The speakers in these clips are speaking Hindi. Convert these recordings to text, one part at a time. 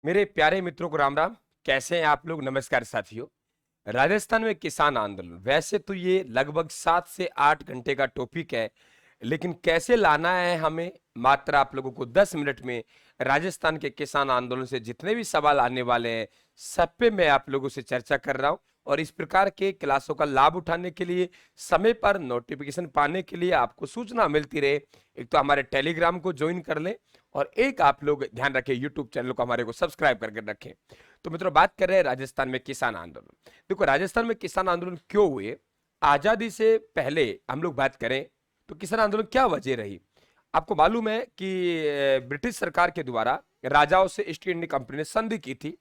मेरे प्यारे मित्रों को राम राम। कैसे हैं आप लोग? नमस्कार साथियों। राजस्थान में किसान आंदोलन, वैसे तो ये लगभग 7 से 8 घंटे का टॉपिक है, लेकिन कैसे लाना है हमें मात्र आप लोगों को 10 मिनट में। राजस्थान के किसान आंदोलन से जितने भी सवाल आने वाले हैं, सब पे मैं आप लोगों से चर्चा कर रहा हूं। और इस प्रकार के क्लासों का लाभ उठाने के लिए, समय पर नोटिफिकेशन पाने के लिए, आपको सूचना मिलती रहे, एक तो हमारे टेलीग्राम को ज्वाइन कर लें, और एक आप लोग ध्यान रखें, यूट्यूब चैनल को हमारे को सब्सक्राइब करके रखें। तो मित्रों, बात कर रहे हैं राजस्थान में किसान आंदोलन। देखो, राजस्थान में किसान आंदोलन क्यों हुए? आजादी से पहले हम लोग बात करें तो किसान आंदोलन क्या वजह रही? आपको मालूम है कि ब्रिटिश सरकार के द्वारा राजाओं से ईस्ट इंडिया कंपनी ने संधि की थी।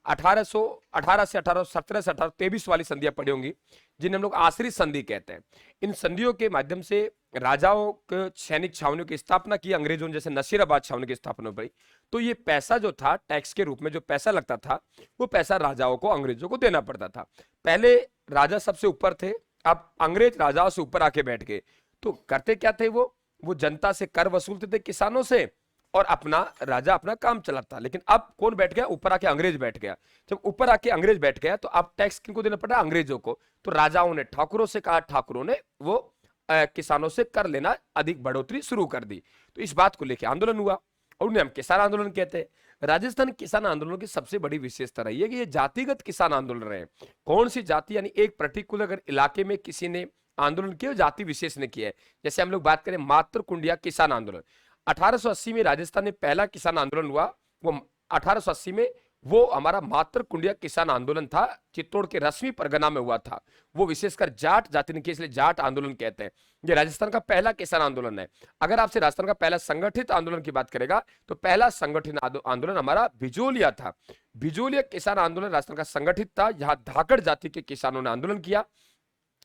1818 से 1817 से 1823 वाली संधियां पड़ी होंगी, जिन्हें हम लोग आश्रित संधि कहते हैं। इन संधियों के माध्यम से राजाओं के सैनिक छावनियों की स्थापना की, अंग्रेजों ने जैसे नसीराबाद छावनी की स्थापना पड़ी। तो ये पैसा जो था, टैक्स के रूप में जो पैसा लगता था, वो पैसा राजाओं को, अंग्रेजों को देना पड़ता था। पहले राजा सबसे ऊपर थे, अब अंग्रेज राजाओं से ऊपर आके बैठ गए। तो करते क्या थे वो जनता से कर वसूलते थे, किसानों से, और अपना राजा अपना काम चलाता। लेकिन अब कौन बैठ गया? ऊपर आके अंग्रेज बैठ गया। जब ऊपर आके अंग्रेज बैठ गया तो अब टैक्स किनको देना पड़ा? अंग्रेजों को। तो राजाओं ने ठाकुरों से कहा, ठाकुरों ने वो किसानों से कर लेना अधिक बढ़ोतरी शुरू कर दी। तो इस बात को लेकर आंदोलन हुआ, और उन्हें हम किसान आंदोलन कहते हैं। राजस्थान किसान आंदोलन की सबसे बड़ी विशेषता रही है कि ये जातिगत किसान आंदोलन रहे। कौन सी जाति? यानी एक पर्टिकुलर अगर इलाके में किसी ने आंदोलन किया, जाति विशेष ने किया है। जैसे हम लोग बात करें मात्र कुंडिया किसान आंदोलन, 1880 में राजस्थान में पहला किसान आंदोलन हुआ। वो 1880 में वो हमारा मात्र कुंडिया किसान आंदोलन था, चित्तौड़ के रश्मि परगना में हुआ था। वो विशेषकर जाट जाति ने किया, इसलिए जाट आंदोलन कहते हैं। ये राजस्थान का पहला किसान आंदोलन है। अगर आपसे राजस्थान का पहला संगठित आंदोलन की बात करेगा तो पहला संगठित आंदोलन हमारा बिजोलिया था। बिजोलिया किसान आंदोलन राजस्थान का संगठित था। यहाँ धाकड़ जाति के किसानों ने आंदोलन किया।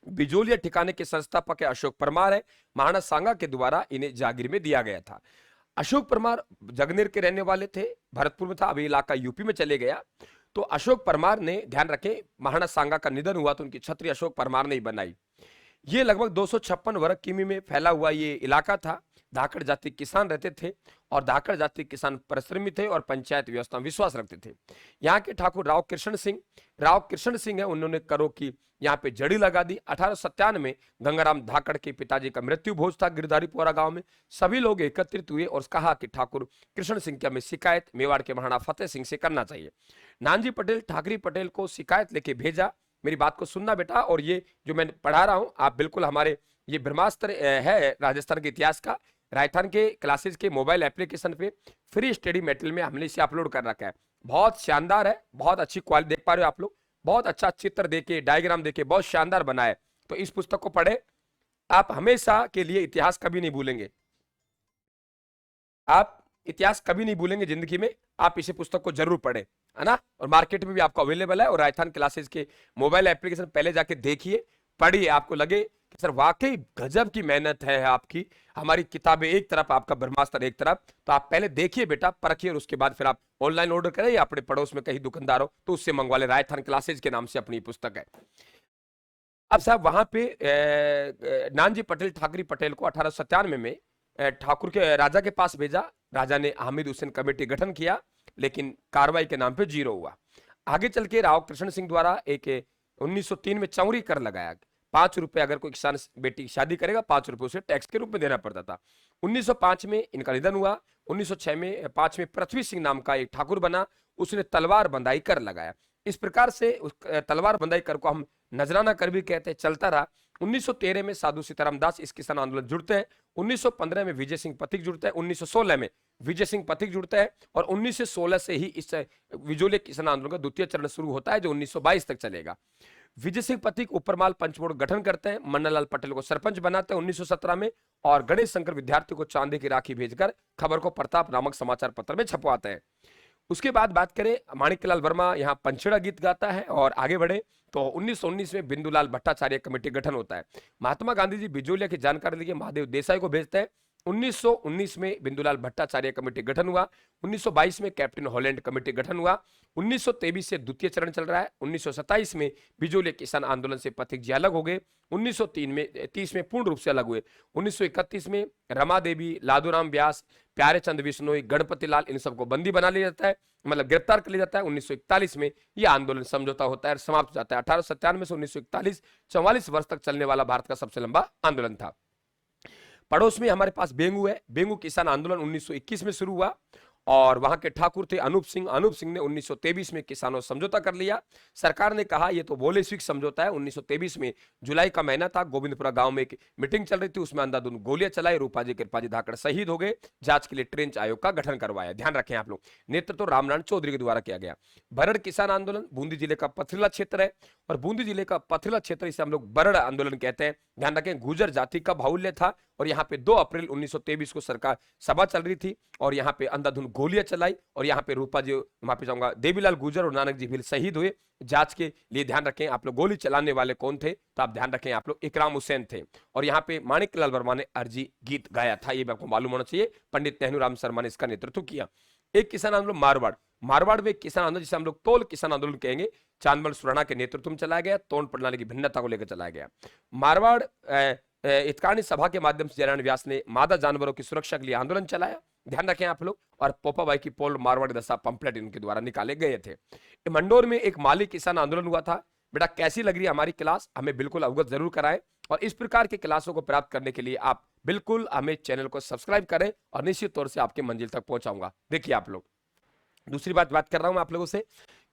बिजोलिया ठिकाने के संस्थापक अशोक परमार है। महाराणा सांगा के द्वारा इन्हें जागीर में दिया गया था। अशोक परमार जगनेर के रहने वाले थे, भरतपुर में था, अभी इलाका यूपी में चले गया। तो अशोक परमार ने, ध्यान रखें, महाराणा सांगा का निधन हुआ तो उनकी छत्री अशोक परमार ने ही बनाई। ये लगभग 256 वर्ग किमी में फैला हुआ ये इलाका था। धाकड़ जाति किसान रहते थे, और धाकड़ जाति किसान परिश्रमी थे और पंचायत व्यवस्था में विश्वास रखते थे। यहाँ के ठाकुर राव कृष्ण सिंह है, उन्होंने करो की यहाँ पे जड़ी लगा दी। 1897 में गंगाराम धाकड़ के पिताजी का मृत्यु भोज था गिरधारीपुरा गांव में। सभी लोग एकत्रित हुए और कहा कि ठाकुर कृष्ण सिंह की हमें शिकायत मेवाड़ के महाराणा फतेह सिंह से करना चाहिए। नानजी पटेल ठाकरी पटेल को शिकायत लेके भेजा। मेरी बात को सुनना बेटा, और ये जो मैं पढ़ा रहा हूं आप बिल्कुल हमारे, ये ब्रह्मास्त्र है राजस्थान के इतिहास का, राजस्थान के क्लासेस के मोबाइल एप्लीकेशन पे फ्री स्टडी मटेरियल में हमने इसे अपलोड कर रखा है। बहुत शानदार है, बहुत अच्छी क्वालिटी, देख पा रहे हो आप लोग, बहुत अच्छा चित्र देके, डायग्राम देके बहुत शानदार बना है। तो इस पुस्तक को पढ़े, आप हमेशा के लिए इतिहास कभी नहीं भूलेंगे। आप इतिहास कभी नहीं भूलेंगे जिंदगी में। आप इसे पुस्तक को जरूर पढ़ें, है ना। और मार्केट में भी आपको अवेलेबल है, और राजस्थान क्लासेस के मोबाइल एप्लीकेशन पहले जाके देखिए, पढ़िए, आपको लगे कि सर वाकई गजब की मेहनत है आपकी। हमारी किताबें एक तरफ, आपका ब्रह्मास्त्र एक तरफ। तो आप पहले देखिए बेटा, परखिए, और उसके बाद फिर आप ऑनलाइन ऑर्डर करें, या अपने पड़ोस में कहीं दुकानदार हो तो उससे मंगवा ले। राजस्थान क्लासेज के नाम से अपनी पुस्तक है। अब साहब वहां पे नानजी पटेल ठाकरी पटेल को 1897 में ठाकुर के राजा के पास भेजा। राजा ने हामिद हुसैन कमेटी गठन किया, लेकिन कार्रवाई के नाम पे जीरो हुआ। आगे चल के राव कृष्ण सिंह द्वारा एक 1903 में चौरी कर लगाया। 5 रुपए अगर कोई किसान बेटी की शादी करेगा, 5 रुपए उसे टैक्स के रूप में देना पड़ता था। 1905 में इनका निधन हुआ। 1906 में 5 में पृथ्वी सिंह नाम का एक ठाकुर बना, उसने तलवार बंधाई कर लगाया। इस प्रकार से उस तलवार बंधाई कर को हम नजराना कर भी कहते हैं, चलता रहा। 1913 में साधु सीताराम दास इस किसान आंदोलन जुड़ते हैं। 1915 में विजय सिंह पथिक जुड़ता है। 1916 में विजय सिंह पथिक जुड़ता है, और 1916 से ही इस विजोले किसान आंदोलन का द्वितीय चरण शुरू होता है, जो 1922 तक चलेगा। विजय सिंह पथिक उपरमाल पंचमोड़ गठन करते हैं, मन्नालाल पटेल को सरपंच बनाते हैं 1917 में, और गणेश शंकर विद्यार्थी को चांदी की राखी भेजकर खबर को प्रताप नामक समाचार पत्र में छपवाते हैं। उसके बाद बात करें, माणिक्यलाल वर्मा यहाँ पंचड़ा गीत गाता है। और आगे बढ़े तो 1919 में बिंदुलाल भट्टाचार्य कमेटी गठन होता है। महात्मा गांधी जी बिजोलिया की जानकारी लेके महादेव देसाई को भेजते हैं। 1919 में बिंदुलाल भट्टाचार्य कमेटी गठन हुआ। 1922 में कैप्टन हॉलैंड कमेटी गठन हुआ। 1923 से द्वितीय चरण चल रहा है। 1927 में बिजोले किसान आंदोलन से पथिक जी अलग हो गए। 1930 में पूर्ण रूप से अलग हुए। 1931 में रमा देवी, लादूराम व्यास, प्यारेचंद बिश्नोई, गणपति लाल, इन सबको बंदी बना लिया जाता है, मतलब गिरफ्तार कर लिया जाता है। 1941 में यह आंदोलन समझौता होता है, समाप्त हो जाता है। 1897 से 1941 44 वर्ष तक चलने वाला भारत का सबसे लंबा आंदोलन था। पड़ोस में हमारे पास बेंगू है। बेंगू किसान आंदोलन 1921 में शुरू हुआ और वहां के ठाकुर थे अनूप सिंह। अनूप सिंह ने 1923 में किसानों से समझौता कर लिया। सरकार ने कहा यह तो बोलेसिक समझौता है। 1923 में जुलाई का महीना था, गोविंदपुरा गांव में एक मीटिंग चल रही थी, उसमें अंधाधुंध गोलियां चलाई, रूपाजी कृपाजी धाकड़ शहीद हो गए। जांच के लिए ट्रेंच आयोग का गठन करवाया। ध्यान रखें आप लोग, नेतृत्व तो रामनारायण चौधरी के द्वारा किया गया। बरड़ किसान आंदोलन बूंदी जिले का पथरीला क्षेत्र है और बूंदी जिले का पथरीला क्षेत्र इसे हम लोग बरड़ आंदोलन कहते हैं। ध्यान रखें, गुर्जर जाति का बाहुल्य था और यहाँ पे 2 अप्रैल 1923 को सरकार सभा चल रही थी और यहाँ पे अंधाधुंध गोलियां चलाई और यहाँ पे रूपा जी, माफी चाहूंगा, देवीलाल गुर्जर और नानक जी भी शहीद हुए। जांच के लिए ध्यान रखें आप लोग, गोली चलाने वाले कौन थे, तो आप ध्यान रखें आप लोग, इकराम हुसैन थे। और यहाँ पे माणिक लाल वर्मा ने अर्जी गीत गाया था, ये भी आपको मालूम होना चाहिए। पंडित नेहरू राम शर्मा ने इसका नेतृत्व किया। एक किसान आंदोलन मारवाड़, मारवाड़ में किसान आंदोलन जिसे हम लोग तोल किसान आंदोलन कहेंगे, चांदमल सुराणा के नेतृत्व में चलाया गया। तोड़ प्रणाली की भिन्नता को लेकर चलाया गया। मारवाड़ हितकानी सभा के माध्यम से जयनारायण व्यास ने मादा जानवरों की सुरक्षा के लिए आंदोलन चलाया। ध्यान रखें आप लोग। और पोपाबाई की पोल मारवाड़ी दशा पंपलेट इनके द्वारा निकाले गए थे। मंडोर में एक माली किसान आंदोलन हुआ था। बेटा कैसी लग रही है हमारी क्लास, हमें बिल्कुल अवगत जरूर कराएं और इस प्रकार की क्लासों को प्राप्त करने के लिए आप बिल्कुल हमें चैनल को सब्सक्राइब करें और निश्चित तौर से आपके मंजिल तक पहुंचाऊंगा। देखिए आप लोग, दूसरी बात कर रहा हूं आप लोगों से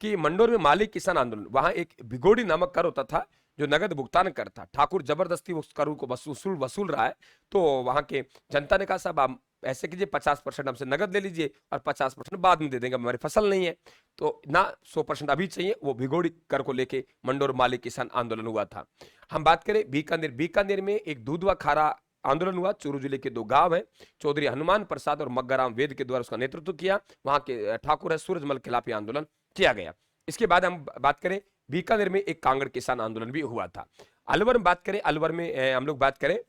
कि मंडोर में माली किसान आंदोलन, वहां एक भिगोड़ी नामक कर होता था जो नगद भुगतान करता। ठाकुर जबरदस्ती उस कर को वसूल रहा है, तो वहां के जनता ने कहा साहब आप ऐसे कीजिए 50% हमसे नगद ले लीजिए और 50% बाद में दे देंगे, हमारी फसल नहीं है। तो ना 100% अभी चाहिए, वो भिगोड़ी कर को लेके मंडोर माली किसान आंदोलन हुआ था। हम बात करें बीकानेर, बीकानेर में एक दूधवा खारा आंदोलन हुआ। चूरू जिले के 2 गांव है, चौधरी हनुमान प्रसाद और मग्गाराम वेद के द्वारा उसका नेतृत्व किया। वहां के ठाकुर है सूरजमल के खिलाफ आंदोलन किया गया। इसके बाद हम बात करें बीकानेर में एक कांगड़ किसान आंदोलन भी हुआ था। अलवर में बात करें, अलवर में हम लोग बात करें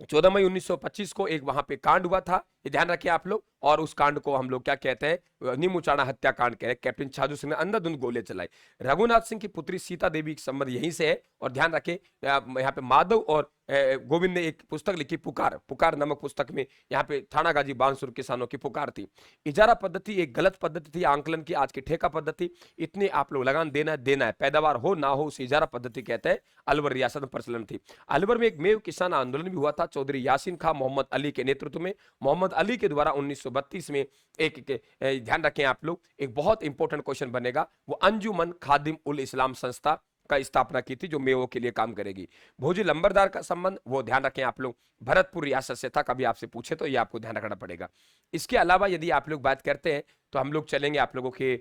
14 मई 1925 को एक वहां पे कांड हुआ था, ये ध्यान रखिए आप लोग। और उस कांड को हम लोग क्या कहते हैं, नीमुचाणा हत्याकांड कहते हैं। कैप्टन छाजू सिंह ने अंधाधुंध गोले चलाई। रघुनाथ सिंह की पुत्री सीता देवी का संबंध यहीं से है। और ध्यान रखें यहाँ पे माधव और गोविंद ने एक पुस्तक लिखी, पुकार, पुकार नामक पुस्तक में यहाँ पे थाना गाजी बांसुर किसानों की पुकार थी। इजारा पद्धति एक गलत पद्धति थी आंकलन की, आज की ठेका पद्धति। इतने आप लोग लगान देना है, पैदावार हो ना हो उसे इजारा पद्धति कहते हैं। अलवर रियासत में प्रचलन थी। अलवर में एक मेव किसान आंदोलन भी हुआ था, चौधरी यासीन खां मोहम्मद अली के नेतृत्व में। मोहम्मद अली के द्वारा 1932 में एक ध्यान रखें आप लोग, एक बहुत इंपॉर्टेंट क्वेश्चन बनेगा, वो अंजुमन खादिम उल इस्लाम संस्था का स्थापना की थी जो मेवों के लिए काम करेगी। भोजी लंबरदार का संबंध, वो ध्यान रखें आप लोग, भरतपुर रियासत से था। कभी आपसे पूछे तो ये आपको ध्यान रखना पड़ेगा। इसके अलावा यदि आप लोग बात करते हैं तो हम लोग चलेंगे आप लोगों के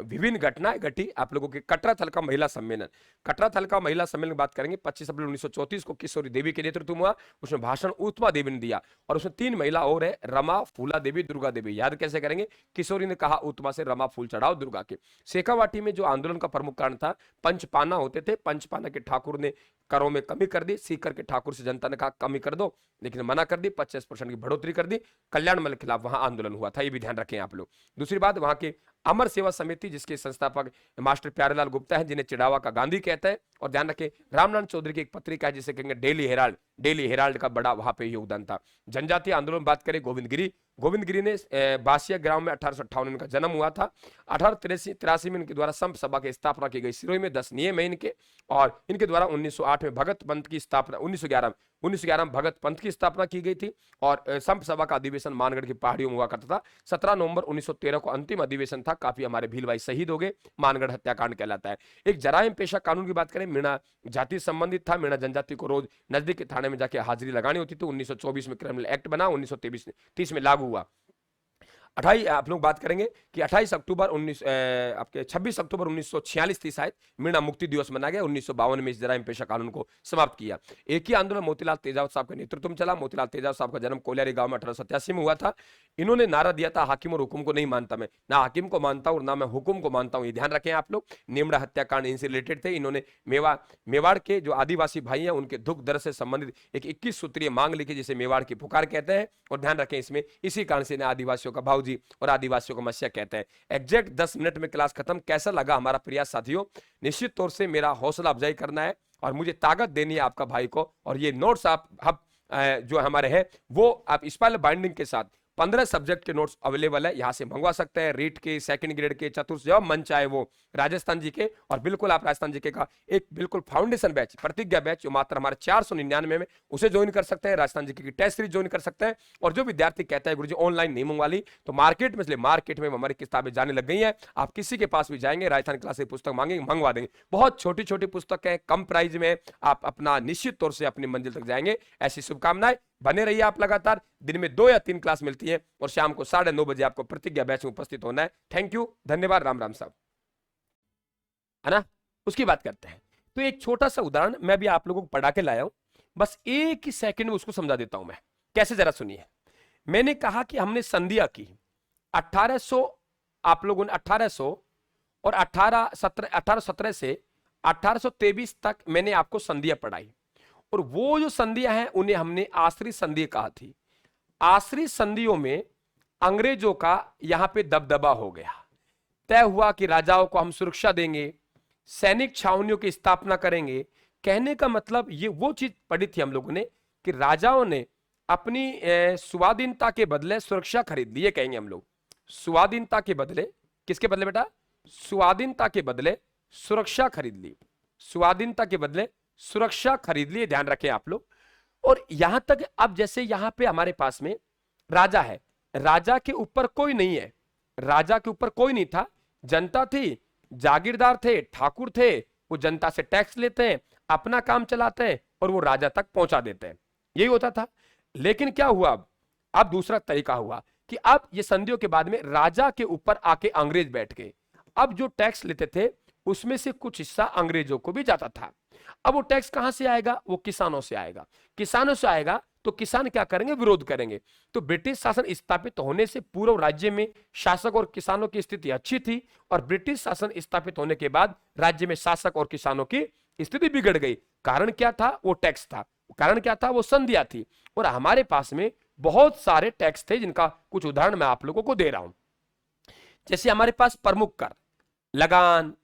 विभिन्न घटनाएं घटी आप लोगों के कटरा थल का महिला सम्मेलन। कटरा थल का महिला सम्मेलन की बात करेंगे। 25 अप्रैल 1934 को किशोरी देवी के नेतृत्व में हुआ। उसमें भाषण उत्मा देवी ने दिया और उसमें 3 महिला और है, रमा, फूला देवी, दुर्गा देवी। याद कैसे करेंगे, किशोरी ने कहा उत्मा से रमा फूल चढ़ाओ दुर्गा के। शेखावाटी में जो आंदोलन का प्रमुख कारण था, पंचपाना होते थे। पंचपाना के ठाकुर ने करों में कमी कर दी। सीकर के ठाकुर से जनता ने कहा कमी कर दो, लेकिन मना कर दी। 50% की बढ़ोतरी कर दी। कल्याणमल के खिलाफ वहां आंदोलन हुआ था, ये भी ध्यान रखें आप लोग। दूसरी बात, वहां के अमर सेवा समिति जिसके संस्थापक मास्टर प्यारेलाल गुप्ता है, जिन्हें चिड़ावा का गांधी कहते हैं। और ध्यान रखें रामनारायण चौधरी की एक पत्रिका है जिसे कहेंगे डेली हेराल्ड। डेली हेराल्ड का बड़ा वहां पे योगदान था। जनजातीय आंदोलन बात करें, गोविंद गिरी। गोविंद गिरी ने बासिया ग्राम में 1858 में इनका जन्म हुआ था। 1883 में इनके द्वारा संप सभा की स्थापना की गई। सिरोही में 10 नियम है इनके। और इनके द्वारा 1908 में भगत पंथ की स्थापना, 1911 में भगत पंथ की स्थापना की गई थी। और संप सभा का अधिवेशन मानगढ़ की पहाड़ियों में हुआ करता था। 17 नवंबर 1913 को अंतिम अधिवेशन था। काफी हमारे भील भाई शहीद हो गए। मानगढ़ हत्याकांड कहलाता है। एक जराइम पेशा कानून की बात करें, मीणा जाति संबंधित था। मीणा जनजाति को रोज नजदीक के थाने में जाके हाजिरी लगानी होती थी। 1924 में क्रिमिनल एक्ट बना, 1930 में लागू हुआ। 28 आप लोग बात करेंगे कि 28 अक्टूबर 19 आपके 26 अक्टूबर 1946 थी शायद, मीणा मुक्ति दिवस मना गया। 1952 में इस जराइम पेशा कानून को समाप्त किया। एक ही आंदोलन मोतीलाल तेजावत साहब के नेतृत्व में चला। मोतीलाल तेजावत साहब का जन्म कोलियारी गांव में 1887 में हुआ था। इन्होंने नारा दिया था, हाकिम और हुकुम को नहीं मानता मैं, ना हाकिम को मानता हूं और ना मैं हुकुम को मानता हूं। ये ध्यान रखें आप लोग। निमड़ा हत्याकांड इनसे रिलेटेड थे। इन्होंने मेवाड़ के जो आदिवासी भाई हैं उनके दुख दर्द से संबंधित एक 21 सूत्रीय मांग लिखी, जिसे मेवाड़ की पुकार कहते हैं। और ध्यान रखें इसमें, इसी कारण से आदिवासियों का भाऊजी और आदिवासियों को मस्या कहते हैं। एग्जैक्ट 10 मिनट में क्लास खत्म। कैसा लगा हमारा प्रयास साथियों? निश्चित तौर से मेरा हौसला अफजाई करना है और मुझे ताकत देनी है आपका भाई को। और ये नोट्स आप जो हमारे हैं वो आप स्पाइरल बाइंडिंग के साथ 15 सब्जेक्ट के नोट्स अवेलेबल है, यहां से मंगवा सकते हैं। रीट के, सेकंड ग्रेड के, चतुर्थ, जब मन चाहे वो राजस्थान जी के। और बिल्कुल आप राजस्थान जी के का एक बिल्कुल फाउंडेशन बैच, प्रतिज्ञा बैच, जो मात्र हमारे 499 में, उसे ज्वाइन कर सकते हैं। राजस्थान जी की टेस्ट सीरीज ज्वाइन कर सकते हैं। और जो विद्यार्थी कहता है गुरुजी ऑनलाइन नहीं मंगवा ली, तो मार्केट में, इसलिए मार्केट में हमारी किताबें जाने लग गई हैं। आप किसी के पास भी जाएंगे, राजस्थान क्लास से पुस्तक मांगेंगे, मंगवा देंगे। बहुत छोटी छोटी पुस्तक है, कम प्राइस में, आप अपना निश्चित तौर से अपनी मंजिल तक जाएंगे। ऐसी शुभकामनाएं। बने रहिए आप लगातार। दिन में 2 या 3 क्लास मिलती है और शाम को 9:30 बजे आपको प्रतिज्ञा बैच में उपस्थित होना है। थैंक यू, धन्यवाद, राम राम साहब, है ना। उसकी बात करते हैं। तो एक छोटा सा उदाहरण मैं भी आप लोगों को पढ़ा के लाया हूं, बस एक ही सेकंड में उसको समझा देता हूं मैं। कैसे, जरा सुनिए। मैंने कहा कि हमने संधियां की 1800, आप लोगों ने 1800 और 1817 से 1823 तक मैंने आपको संधियां पढ़ाई। और वो जो संधियां हैं उन्हें हमने आश्रित संधि कहा थी। आश्रित संधियों में अंग्रेजों का यहां पे दबदबा हो गया। तय हुआ कि राजाओं को हम सुरक्षा देंगे, सैनिक छावनियों की स्थापना करेंगे। कहने का मतलब ये वो चीज पढ़ी थी हम लोगों ने कि राजाओं ने अपनी स्वाधीनता के बदले सुरक्षा खरीद ली। ये कहेंगे हम लोग, स्वाधीनता के बदले, किसके बदले बेटा? स्वाधीनता के बदले सुरक्षा खरीद ली। स्वाधीनता के बदले सुरक्षा खरीद ली, ध्यान रखें आप लोग। और यहां तक, अब जैसे यहां पे हमारे पास में राजा है, राजा के ऊपर कोई नहीं है, राजा के ऊपर कोई नहीं था, जनता थी, जागीरदार थे, ठाकुर थे। वो जनता से टैक्स लेते हैं, अपना काम चलाते हैं और वो राजा तक पहुंचा देते हैं। यही होता था। लेकिन क्या हुआ, अब दूसरा तरीका हुआ कि अब ये संधियों के बाद में राजा के ऊपर आके अंग्रेज बैठ गए। अब जो टैक्स लेते थे उसमें से कुछ हिस्सा अंग्रेजों को भी जाता था। अब वो टैक्स कहां से आएगा? वो किसानों से आएगा। किसानों से आएगा तो किसान क्या करेंगे? विरोध करेंगे। तो ब्रिटिश शासन स्थापित होने से पूर्व राज्य में शासक और किसानों की स्थिति अच्छी थी, और ब्रिटिश शासन स्थापित होने के बाद राज्य में शासक और किसानों की स्थिति बिगड़ गई। कारण क्या था? वो टैक्स था। कारण क्या था? वो संधियां थी। और हमारे पास में बहुत सारे टैक्स थे, जिनका कुछ उदाहरण मैं आप लोगों को दे रहा हूं। जैसे हमारे पास प्रमुख कर, लगान,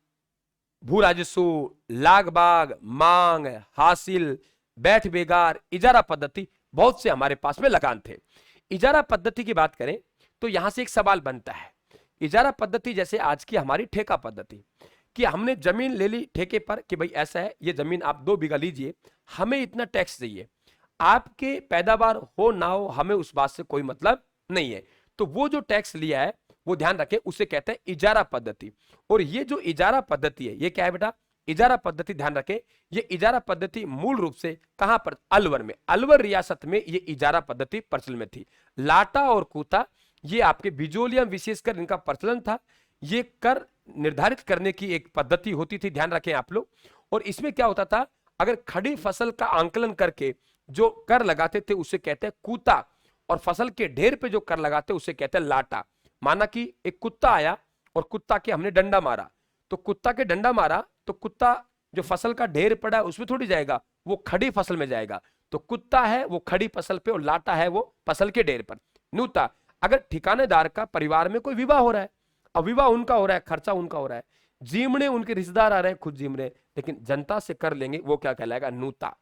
भू राजस्व, लाग बाग, मांग, हासिल, बैठ बेगार, इजारा पद्धति, बहुत से हमारे पास में लगान थे। इजारा पद्धति की बात करें तो यहां से एक सवाल बनता है। इजारा पद्धति जैसे आज की हमारी ठेका पद्धति, कि हमने जमीन ले ली ठेके पर कि भाई ऐसा है, ये जमीन आप 2 बीघा लीजिए, हमें इतना टैक्स चाहिए, आपके पैदावार हो ना हो हमें उस बात से कोई मतलब नहीं है। तो वो जो टैक्स लिया है वो ध्यान रखें, उसे कहते हैं इजारा पद्धति। और ये जो इजारा पद्धति है, ये क्या है बेटा? इजारा पद्धति। ध्यान रखें, ये इजारा पद्धति मूल रूप से कहां पर? अलवर में, अलवर रियासत में ये इजारा पद्धति प्रचलन में थी। लाटा और कूता, ये आपके बिजोलिया विशेषकर इनका प्रचलन था। ये कर निर्धारित करने की एक पद्धति होती थी, ध्यान रखें आप लोग। और इसमें क्या होता था, अगर खड़ी फसल का आंकलन करके जो कर लगाते थे उसे कहते हैं कूता, और फसल के ढेर पे जो कर लगाते उसे कहते हैं लाटा। माना कि एक कुत्ता आया और कुत्ता के हमने डंडा मारा, तो कुत्ता के डंडा मारा तो कुत्ता जो फसल का ढेर पड़ा है उसमें थोड़ी जाएगा, वो खड़ी फसल में जाएगा। तो कुत्ता है वो खड़ी फसल पे और लाटा है वो फसल के ढेर पर। नूता, अगर ठिकानेदार का परिवार में कोई विवाह हो रहा है, अब विवाह उनका हो रहा है, खर्चा उनका हो रहा है, जीमने उनके रिश्तेदार आ रहे हैं, खुद जीम रहे, लेकिन जनता से कर लेंगे, वो क्या कहलाएगा? नूता।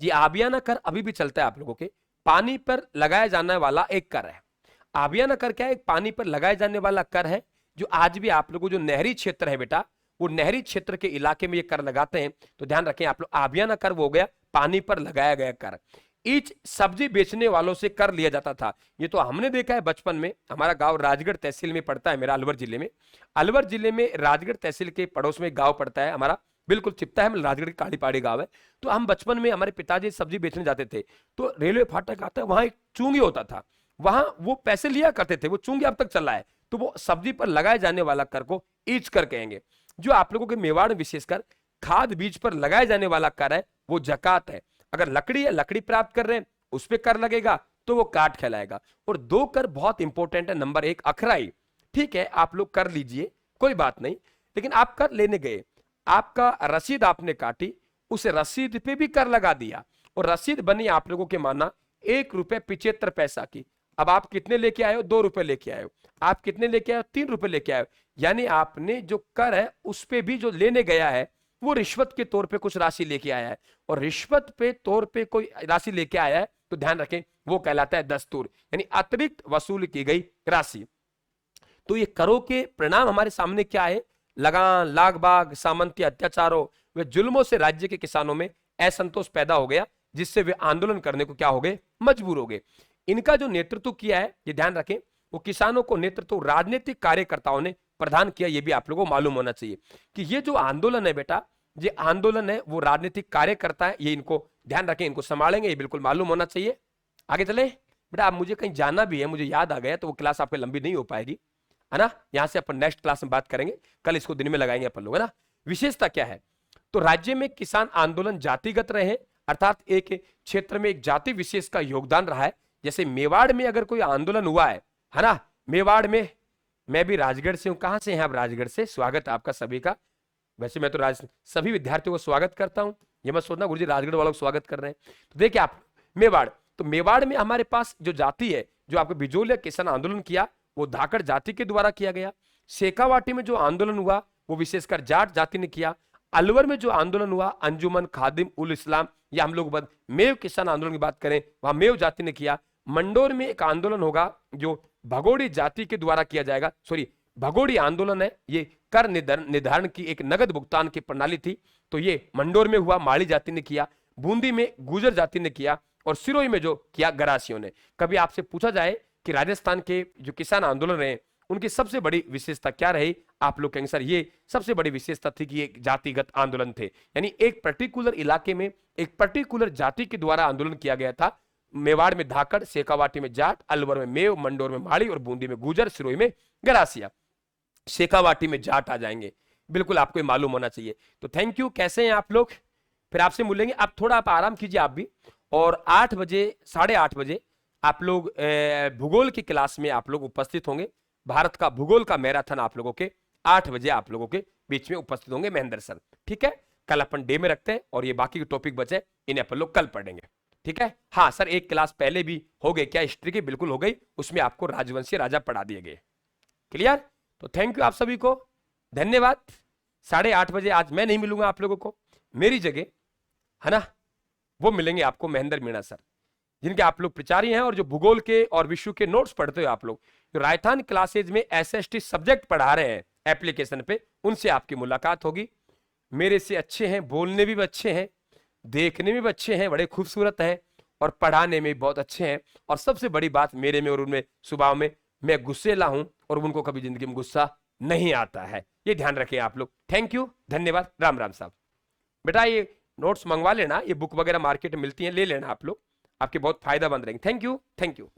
जी आबियाना कर अभी भी चलता है आप लोगों के, पानी पर लगाया जाने वाला एक कर है। आबियाना कर क्या है? एक पानी पर लगाए जाने वाला कर है, जो आज भी आप लोगों जो नहरी क्षेत्र है बेटा, वो नहरी क्षेत्र के इलाके में ये कर लगाते हैं। तो ध्यान रखें आप लोग, आबियाना कर वो हो गया पानी पर लगाया गया कर। ईच सब्जी बेचने वालों से कर लिया जाता था। ये तो हमने देखा है बचपन में, हमारा गांव राजगढ़ तहसील में पड़ता है, मेरा अलवर जिले में। अलवर जिले में राजगढ़ तहसील के पड़ोस में गांव पड़ता है हमारा, बिल्कुल चिपता है, राजगढ़ की काली पहाड़ी गांव है। तो हम बचपन में हमारे पिताजी सब्जी बेचने जाते थे, तो रेलवे फाटक आता है, वहां एक चूंगी होता था, वहां वो पैसे लिया करते थे, वो चूंकि अब तक चल रहा है, तो वो सब्जी पर लगाए जाने वाला कर को ईच कर कहेंगे। जो आप लोगों के मेवाड़ में विशेषकर खाद बीज पर लगाए जाने वाला कर है वो जकात है। अगर लकड़ी है, लकड़ी प्राप्त कर रहे हैं, उस पर कर लगेगा तो वो काट कहलाएगा। और दो कर बहुत इंपॉर्टेंट है। नंबर एक अखराई, ठीक है आप लोग कर लीजिए कोई बात नहीं, लेकिन आप कर लेने गए, आपका रसीद आपने काटी, उस रसीद पे भी कर लगा दिया और रसीद बनी आप लोगों के माना ₹1.75 की। अब आप कितने लेके आए हो? ₹2 लेके आए हो। आप कितने लेके आए हो? ₹3 लेके आए हो। यानी आपने जो कर है उस पे भी जो लेने गया है वो रिश्वत के तौर पे कुछ राशि लेके आया है, और रिश्वत पे तौर पे कोई राशि लेके आया है तो ध्यान रखें वो कहलाता है दस्तूर, यानी अतिरिक्त वसूल की गई राशि। तो ये करों के परिणाम हमारे सामने क्या है? लगान, लाग बाग, सामंती अत्याचारों व जुल्मों से राज्य के किसानों में असंतोष पैदा हो गया, जिससे वे आंदोलन करने को क्या हो गए? मजबूर हो गए। इनका जो नेतृत्व किया है, ये ध्यान रखें, वो किसानों को नेतृत्व राजनीतिक कार्यकर्ताओं ने प्रदान किया। ये भी आप लोगों को मालूम होना चाहिए कि ये जो आंदोलन है बेटा, ये आंदोलन है वो राजनीतिक कार्यकर्ता है, ये इनको ध्यान रखें, इनको संभालेंगे, ये बिल्कुल मालूम होना चाहिए। आगे चले बेटा, आप मुझे कहीं जाना भी है, मुझे याद आ गया, तो वो क्लास आपकी लंबी नहीं हो पाएगी, है ना। यहां से अपन नेक्स्ट क्लास में बात करेंगे, कल इसको दिन में लगाएंगे अपन लोग, है ना। विशेषता क्या है? तो राज्य में किसान आंदोलन जातिगत रहे, अर्थात एक क्षेत्र में एक जाति विशेष का योगदान रहा है। जैसे मेवाड़ में अगर कोई आंदोलन हुआ है ना, मेवाड़ में, मैं भी राजगढ़ से हूं। कहां से हैं आप? राजगढ़ से। स्वागत आपका सभी का। वैसे मैं तो सभी विद्यार्थियों को स्वागत करता हूं, ये मत सोचना गुरुजी राजगढ़ वालों को स्वागत कर रहे हैं। तो देखिए आप, मेवाड़, तो मेवाड़ में हमारे पास जो जाति है, जो आपको बिजोलिया किसान आंदोलन किया, वो धाकड़ जाति के द्वारा किया गया। शेखावाटी में जो आंदोलन हुआ वो विशेषकर जाट जाति ने किया। अलवर में जो आंदोलन हुआ, अंजुमन खादिम उल इस्लाम, या हम लोग मेव किसान आंदोलन की बात करें, वहां मेव जाति ने किया। मंडोर में एक आंदोलन होगा जो भगोड़ी जाति के द्वारा किया जाएगा, सॉरी भगोड़ी आंदोलन है, ये कर निर्धारण की एक नगद भुगतान की प्रणाली थी, तो ये मंडोर में हुआ, माड़ी जाति ने किया। बूंदी में गुजर जाति ने किया, और सिरोही में जो किया गरासियों ने। कभी आपसे पूछा जाए कि राजस्थान के जो किसान आंदोलन रहे उनकी सबसे बड़ी विशेषता क्या रही, आप लोग कहेंगे सर ये सबसे बड़ी विशेषता थी कि एक जातिगत आंदोलन थे, यानी एक पर्टिकुलर इलाके में एक पर्टिकुलर जाति के द्वारा आंदोलन किया गया था। मेवाड़ में धाकड़, शेखावाटी में जाट, अलवर में मेव, मंडोर में माड़ी और बूंदी में गुजर, सिरोही में गरासिया। शेखावाटी में जाट आ जाएंगे, बिल्कुल आपको मालूम होना चाहिए। तो थैंक यू, कैसे हैं आप लोग? फिर आपसे मिलेंगे। आप थोड़ा आप आराम कीजिए आप भी, और 8 बजे 8:30 बजे आप लोग भूगोल की क्लास में आप लोग उपस्थित होंगे। भारत का भूगोल का मैराथन आप लोगों के 8 बजे आप लोगों के बीच में उपस्थित होंगे महेंद्र सर, ठीक है। कल अपन डे में रखते हैं, और ये बाकी के टॉपिक बचे इन्हें अपन लोग कल पढ़ेंगे, ठीक है। हाँ सर, एक क्लास पहले भी हो गई क्या? हिस्ट्री की? बिल्कुल हो गई, उसमें आपको राजवंशी राजा पढ़ा दिए गए। क्लियर? तो थैंक यू आप सभी को, धन्यवाद। 8:30 बजे आज मैं नहीं मिलूंगा आप लोगों को, मेरी जगह, है ना, वो मिलेंगे आपको महेंद्र मीणा सर, जिनके आप लोग प्रचारी हैं, और जो भूगोल के और विश्व के नोट्स पढ़ते हो आप लोग, जो राजस्थान क्लासेज में एसएसटी सब्जेक्ट पढ़ा रहे हैं एप्लीकेशन पे, उनसे आपकी मुलाकात होगी। मेरे से अच्छे हैं, बोलने भी अच्छे हैं, देखने में भी अच्छे हैं, बड़े खूबसूरत हैं, और पढ़ाने में बहुत अच्छे हैं। और सबसे बड़ी बात मेरे में और उनमें स्वभाव में, मैं गुस्सेला हूं और उनको कभी जिंदगी में गुस्सा नहीं आता है, ये ध्यान रखें आप लोग। थैंक यू, धन्यवाद, राम राम साहब। बेटा ये नोट्स मंगवा लेना, ये बुक वगैरह मार्केट में मिलती हैं, ले लेना आप लोग, आपके बहुत फायदा बंद रहेंगे। Thank you, thank you.